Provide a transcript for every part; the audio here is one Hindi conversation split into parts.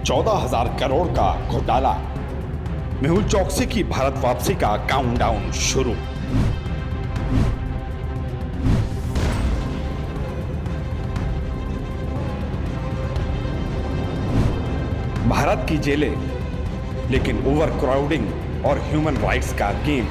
14,000 करोड़ का घोटाला। मेहुल चौकसी की भारत वापसी का काउंटडाउन शुरू। भारत की जेलें, लेकिन ओवर क्राउडिंग और ह्यूमन राइट्स का गेम।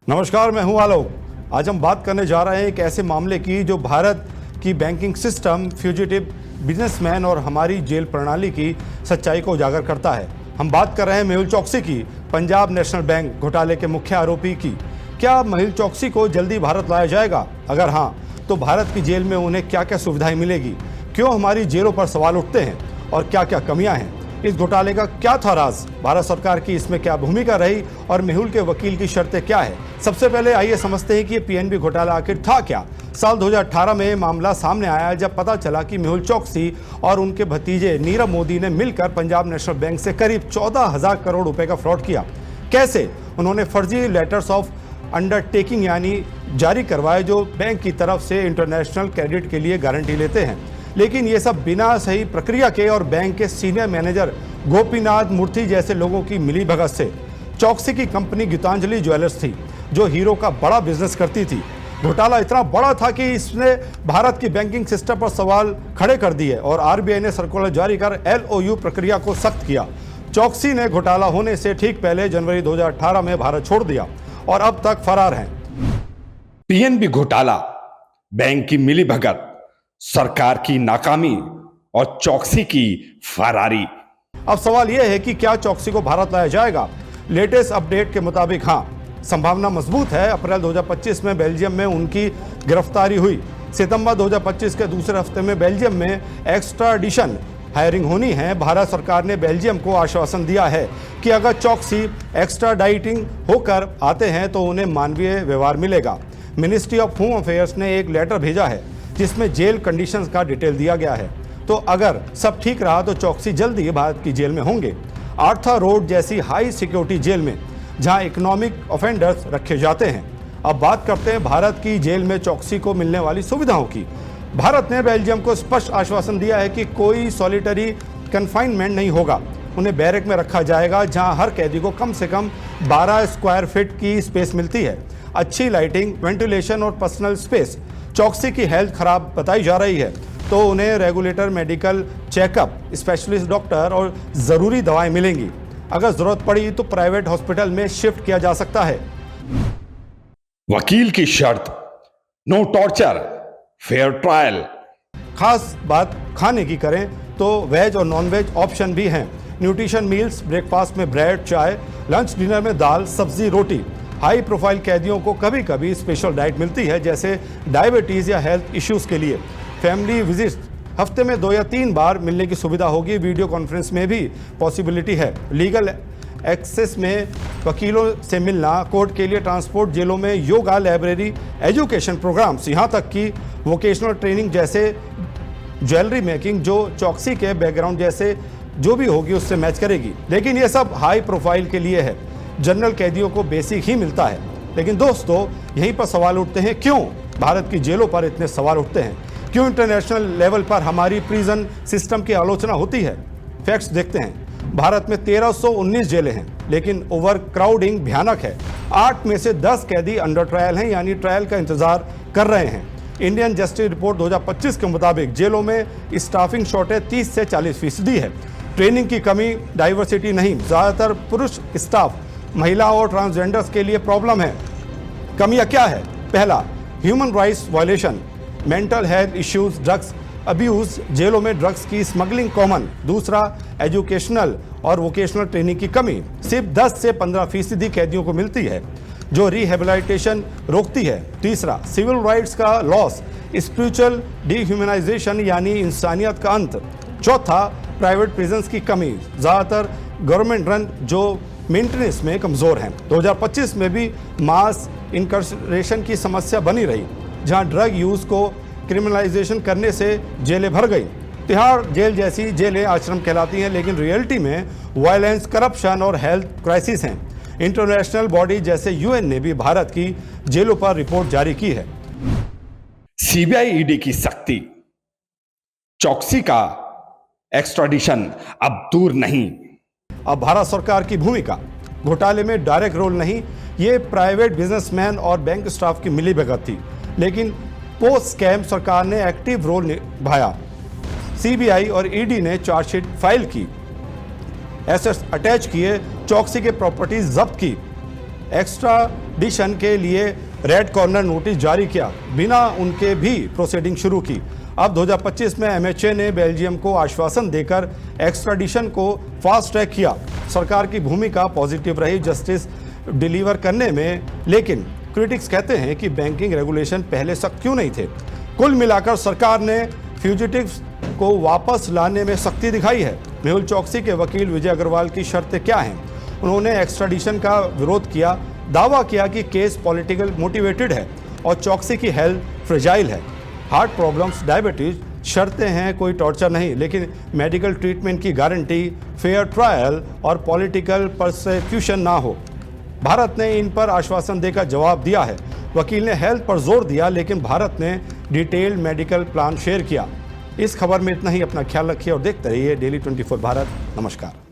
नमस्कार, मैं हूं आलोक। आज हम बात करने जा रहे हैं एक ऐसे मामले की जो भारत की बैंकिंग सिस्टम, फ्यूजिटिव बिजनेसमैन और हमारी जेल प्रणाली की सच्चाई को उजागर करता है। हम बात कर रहे हैं मेहुल चौकसी की, पंजाब नेशनल बैंक घोटाले के मुख्य आरोपी की। क्या मेहुल चौकसी को जल्दी भारत लाया जाएगा? अगर हाँ, तो भारत की जेल में उन्हें क्या क्या सुविधाएं मिलेगी? क्यों हमारी जेलों पर सवाल उठते हैं और क्या क्या कमियां हैं? इस घोटाले का क्या था राज? भारत सरकार की इसमें क्या भूमिका रही और मेहुल के वकील की शर्तें क्या है? सबसे पहले आइए समझते हैं कि ये पीएनबी घोटाला आखिर था क्या। साल 2018 में मामला सामने आया जब पता चला कि मेहुल चौकसी और उनके भतीजे नीरव मोदी ने मिलकर पंजाब नेशनल बैंक से करीब 14,000 करोड़ रुपए का फ्रॉड किया। कैसे? उन्होंने फर्जी लेटर्स ऑफ अंडरटेकिंग यानी जारी करवाए जो बैंक की तरफ से इंटरनेशनल क्रेडिट के लिए गारंटी लेते हैं। लेकिन ये सब बिना सही प्रक्रिया के और बैंक के सीनियर मैनेजर गोपीनाथ मूर्ति जैसे लोगों की मिलीभगत से। चौकसी की कंपनी गीतांजलि ज्वेलर्स थी जो हीरो का बड़ा बिजनेस करती थी। घोटाला इतना बड़ा था कि इसने भारत की बैंकिंग सिस्टम पर सवाल खड़े कर दिए और आरबीआई ने सर्कुलर जारी कर एलओयू प्रक्रिया को सख्त किया। चौकसी ने घोटाला होने से ठीक पहले जनवरी 2018 में भारत छोड़ दिया और अब तक फरार हैं। पीएनबी घोटाला, बैंक की मिलीभगत, सरकार की नाकामी और चौकसी की फरारी। अब सवाल यह है कि क्या चौकसी को भारत लाया जाएगा? लेटेस्ट अपडेट के मुताबिक हाँ, संभावना मजबूत है। अप्रैल 2025 में बेल्जियम में उनकी गिरफ्तारी हुई। सितंबर 2025 के दूसरे हफ्ते में बेल्जियम में एक्स्ट्राडिशन हायरिंग होनी है। भारत सरकार ने बेल्जियम को आश्वासन दिया है कि अगर चौकसी एक्स्ट्राडाइटिंग होकर आते हैं तो उन्हें मानवीय व्यवहार मिलेगा। मिनिस्ट्री ऑफ होम अफेयर्स ने एक लेटर भेजा है जिसमें जेल कंडीशंस का डिटेल दिया गया है। तो अगर सब ठीक रहा तो चौकसी जल्द ही भारत की जेल में होंगे। आर्थर रोड जैसी हाई सिक्योरिटी जेल में जहां इकोनॉमिक ऑफेंडर्स रखे जाते हैं। अब बात करते हैं भारत की जेल में चौकसी को मिलने वाली सुविधाओं की। भारत ने बेल्जियम को स्पष्ट आश्वासन दिया है कि कोई सॉलिटरी कन्फाइनमेंट नहीं होगा। उन्हें बैरक में रखा जाएगा जहां हर कैदी को कम से कम 12 स्क्वायर फीट की स्पेस मिलती है। अच्छी लाइटिंग, वेंटिलेशन और पर्सनल स्पेस। चौकसी की हेल्थ खराब बताई जा रही है तो उन्हें regulator medical checkup, specialist doctor और ज़रूरी दवाएं मिलेंगी। अगर ज़रूरत पड़ी तो प्राइवेट हॉस्पिटल में शिफ्ट किया जा सकता है। वकील की शर्त, नो टॉर्चर, फेयर ट्रायल। खास बात खाने की करें तो वेज और नॉन वेज ऑप्शन भी हैं। न्यूट्रिशन मील्स, ब्रेकफास्ट में ब्रेड, चाय, लंच डिनर में दाल, सब्जी, रोटी। हाई प्रोफाइल कैदियों को कभी कभी स्पेशल डाइट मिलती है जैसे डायबिटीज़ या हेल्थ इश्यूज़ के लिए। फैमिली विजिट हफ्ते में 2 या 3 बार मिलने की सुविधा होगी। वीडियो कॉन्फ्रेंस में भी पॉसिबिलिटी है। लीगल एक्सेस में वकीलों से मिलना, कोर्ट के लिए ट्रांसपोर्ट, जेलों में योगा, लाइब्रेरी, एजुकेशन प्रोग्राम्स, यहाँ तक कि वोकेशनल ट्रेनिंग जैसे ज्वेलरी मेकिंग जो चौकसी के बैकग्राउंड जैसे जो भी होगी उससे मैच करेगी। लेकिन ये सब हाई प्रोफाइल के लिए है। जनरल कैदियों को बेसिक ही मिलता है। लेकिन दोस्तों, यहीं पर सवाल उठते हैं, क्यों भारत की जेलों पर इतने सवाल उठते हैं? क्यों इंटरनेशनल लेवल पर हमारी प्रिजन सिस्टम की आलोचना होती है? फैक्ट्स देखते हैं। भारत में 1319 जेलें हैं, लेकिन ओवर क्राउडिंग भयानक है। 8 में से 10 कैदी अंडर ट्रायल हैं, यानी ट्रायल का इंतजार कर रहे हैं। इंडियन जस्टिस रिपोर्ट 2025 के मुताबिक जेलों में स्टाफिंग शॉर्टेज 30 से 40% है। ट्रेनिंग की कमी, डाइवर्सिटी नहीं, ज़्यादातर पुरुष स्टाफ, महिला और ट्रांसजेंडर्स के लिए प्रॉब्लम है। कमियां क्या है? पहला, human rights violation, mental health issues, drugs abuse, जेलों में ड्रग्स की स्मगलिंग कॉमन। दूसरा, एजुकेशनल और वोकेशनल ट्रेनिंग की कमी, सिर्फ 10 से 15% कैदियों को मिलती है जो रिहेबिलिटेशन रोकती है। तीसरा, सिविल राइट्स का लॉस, स्पिरिचुअल डिह्यूमनाइजेशन यानी इंसानियत का अंत। चौथा, प्राइवेट प्रिजन्स की कमी, ज़्यादातर गवर्नमेंट रन जो मेंटेनेंस में कमज़ोर हैं। 2025 में भी मास इनकार्सरेशन की समस्या बनी रही, जहां ड्रग यूज़ को क्रिमिनलाइजेशन करने से जेलें भर गई। तिहाड़ जेल जैसी जेलें आश्रम कहलाती हैं, लेकिन रियलिटी में वायलेंस, करप्शन और हेल्थ क्राइसिस हैं। इंटरनेशनल बॉडी जैसे यूएन ने भी भारत की जेलों पर रिपोर्ट जारी की है। सीबीआई ईडी की सख्ती, चौकसी का एक्स्ट्राडिशन अब दूर नहीं। अब भारत सरकार की भूमिका, घोटाले में डायरेक्ट रोल नहीं, ये प्राइवेट बिजनेसमैन और बैंक स्टाफ की मिलीभगत थी, लेकिन पोस्ट स्कैम सरकार ने एक्टिव रोल निभाया। सीबीआई और ईडी ने चार्जशीट फाइल की, एसेट्स अटैच किए, चौकसी के प्रॉपर्टीज जब्त की, एक्स्ट्राडिशन के लिए रेड कॉर्नर नोटिस जारी किया, बिना उनके भी प्रोसीडिंग शुरू की। अब 2025 में एमएचए ने बेल्जियम को आश्वासन देकर एक्स्ट्राडिशन को फास्ट ट्रैक किया। सरकार की भूमिका पॉजिटिव रही जस्टिस डिलीवर करने में, लेकिन क्रिटिक्स कहते हैं कि बैंकिंग रेगुलेशन पहले सख्त क्यों नहीं थे। कुल मिलाकर सरकार ने फ्यूजिटिव्स को वापस लाने में सख्ती दिखाई है। मेहुल चौकसी के वकील विजय अग्रवाल की शर्तें क्या हैं? उन्होंने एक्स्ट्राडिशन का विरोध किया, दावा किया कि केस पॉलिटिकल मोटिवेटेड है और चौकसी की हेल्थ फ्रेजाइल है, हार्ट प्रॉब्लम्स, डायबिटीज। शर्तें हैं कोई टॉर्चर नहीं, लेकिन मेडिकल ट्रीटमेंट की गारंटी, फेयर ट्रायल और पॉलिटिकल परसिक्यूशन ना हो। भारत ने इन पर आश्वासन देकर जवाब दिया है। वकील ने हेल्थ पर जोर दिया, लेकिन भारत ने डिटेल्ड मेडिकल प्लान शेयर किया। इस खबर में इतना ही। अपना ख्याल रखिए और देखते रहिए डेली 24 भारत। नमस्कार।